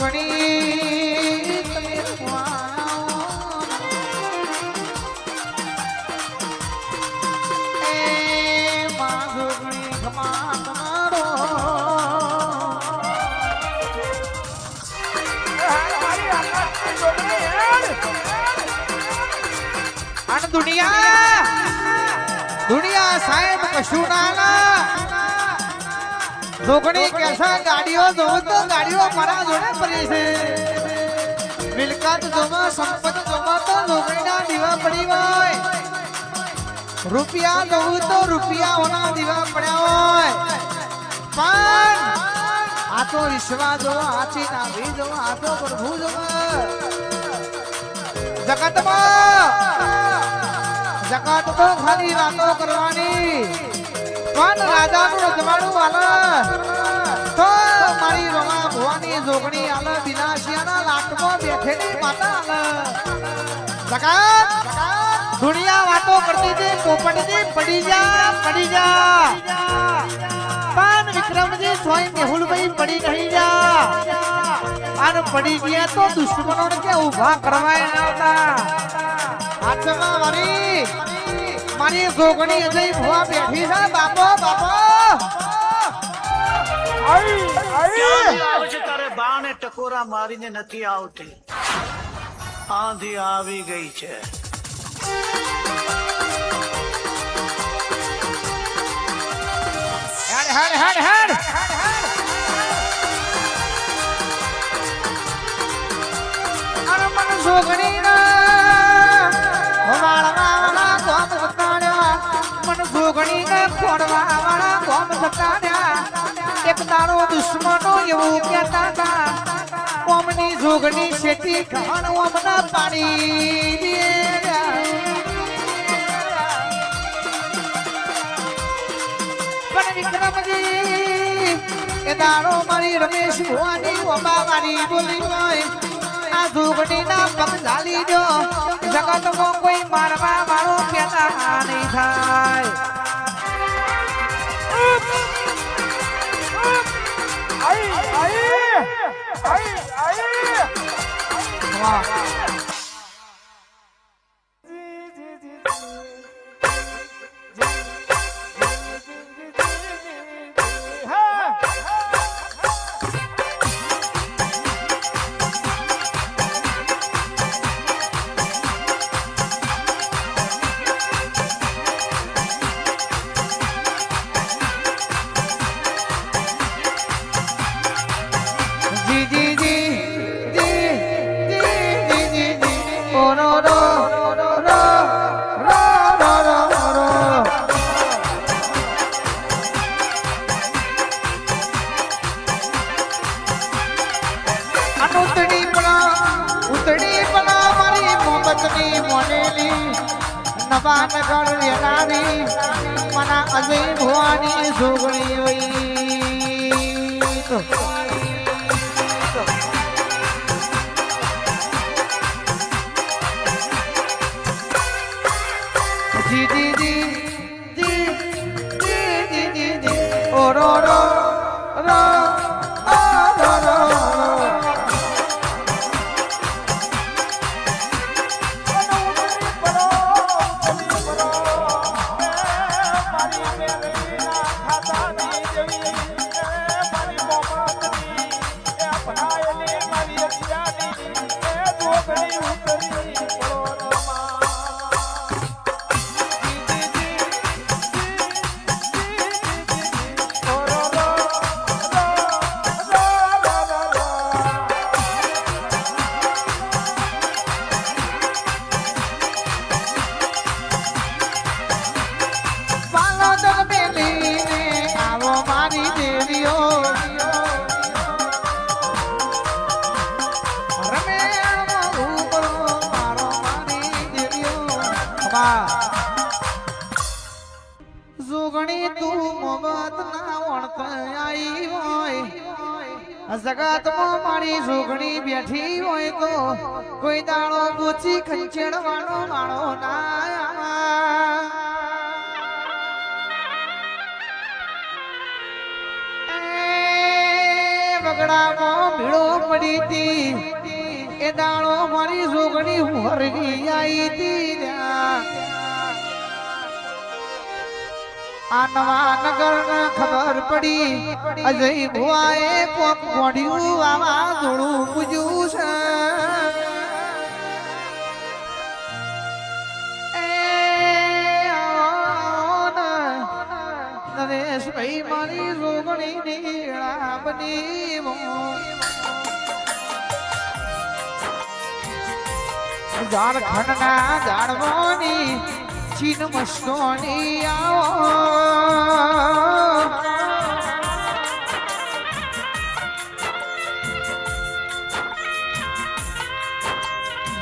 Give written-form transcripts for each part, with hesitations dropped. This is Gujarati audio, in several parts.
જોગણી તમે દુનિયા સાહેબ કશું ના જોગણી કેસા ગાડીઓ જોઉં તો ગાડીઓ મારા જોડે પડી છે મિલકત જોવા સંપત્તિ જોવા તો જોગણીના દીવા પડી હોય રૂપિયા જોઉં તો રૂપિયાઓના દીવા પડ્યા હોય પણ આ તો વિશ્વાસ જો આચી નાભી જો આ તો પ્રભુ જો જગત તો ખાલી વાતો કરવાની પણ રાજાનું રજવાડું આલે તો મારી રમા ભવાની જોગણી આલે વિનાશિયાના લાટમાં બેઠેલી માતા આલે જગત દુનિયા વાતો કરતી હતી પોપટજી પડી જા પણ વિક્રમજી સ્વયં મેહુલભાઈ પડી નહીં જા અને પડી ગયા તો દુશ્મનોને કે ઊભા કરવાય ના આવતા હાથમાં મારી જોગણી અજય ભુવા બેઠી છે બાપો તારે બાને ટકોરા મારીને નથી આવતી આંધી આવી ગઈ છે હેડ અરે મન જોગણી ખોડવાવાળા ગોમ સતાડ્યા એક તારો દુશ્મનો એવું કહેતા હતા કોમની જોગણી શેતી ખાણ ઓમના પાણી દે પણ વિક્રમજી એ દાડો મારી રમેશ ભુવાની ઓબા મારી બોલી હોય આ જોગણીના પગ ઝાલી દો જગતમાં કોઈ મારવા વાળો પેદા નહીં થાય નવાનગર વેલારી મના અજય ભુવાની જોગણી જોગણી તું મોહબ્બત ના વણત આઈ હોય જગતમાં મારી જોગણી બેઠી હોય તો કોઈ દાડો પૂછી ખંચેડવાનો માળો ના બગડામાં ભીડો પડી તી એ દાડો મારી જોગણી હરગી આઈ તી આ નવા નગર ખબર પડી અજય ભુવાએ કોક ગોડ્યું આવા જોડું પૂજ્યું છે નરેશભાઈ મારી જોગણી નીળા બની ઝારખંડના ઝાડવાની ચીન મસ્તોની આવો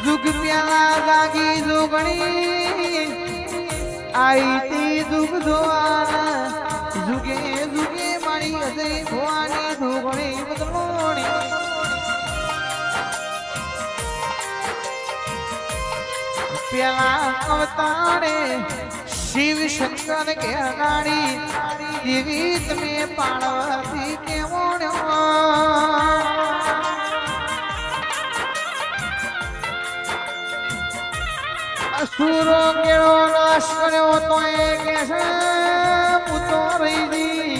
જુગ પ્યાલા જાગી જોગણી આઈ તી જુગ જોવાના જુગે જુગે મારી અજય ભવાની જોગણી બદલોણી પેલા અવતારે શિવ શંકર કેરાણી દેવી તમે પાર્વતી કેવો અસુરો કેળો નાશ કર્યો તો એ કે છે પૂતો રહી દી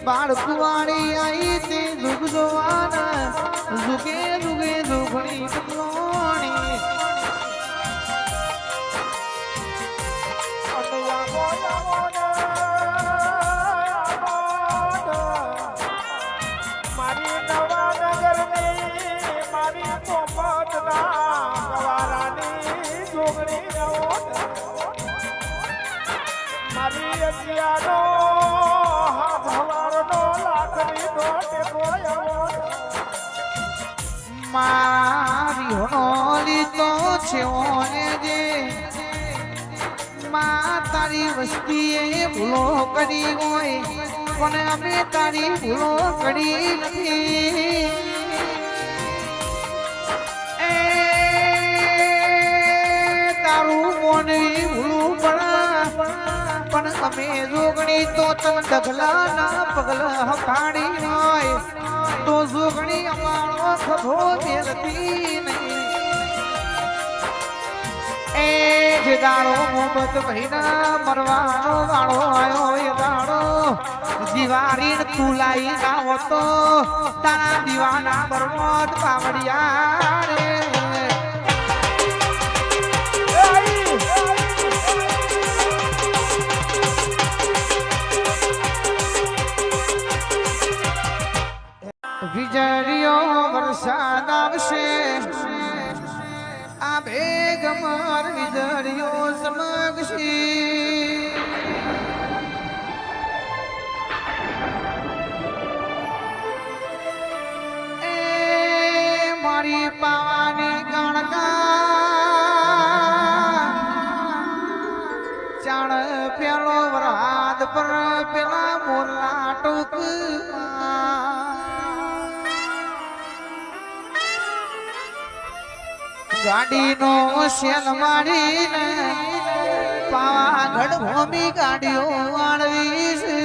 બાળકુવાણી આવી તે જુગ જોવાના જુગે જુગે જોગણી બદલોણી મારી નવાનગરની મારી પોપટના ગવારાની જોગણી મારી અગિયારો હાથ હવારનો લાકડી નો ટેકો મારી હોલી તો છે ઓને જે માં તારી વસ્તીએ ભૂલો કરી હોય પણ અમે તારી ભૂલો કરી નથી એ તારું મોનવી ભૂલું પણ અમે જોગણી તો તમ ડગલા ના પગલા હકાડી હોય તો જોગણી અમારો ખભો મેલતી નહીં એ જે દાડો મોહમ્મદ ભાઈના મરવાનો વાળો આવ્યો એ દાડો દિવારી તું લાઈ ના હોતો તારા દીવાના બરમોદ પાવડિયા રે વીજળીઓ વરસાદ આવશે આ ભેગમાર વીજળીઓ સમગશી એ મારી પાવાની ગણકા ચાણ પેલો વરાદ પર પેલા મોરલા ટૂંક ગાડીનો શેલ મારીને પાવાગઢ ભૂમિ ગાડીઓ આણવી છે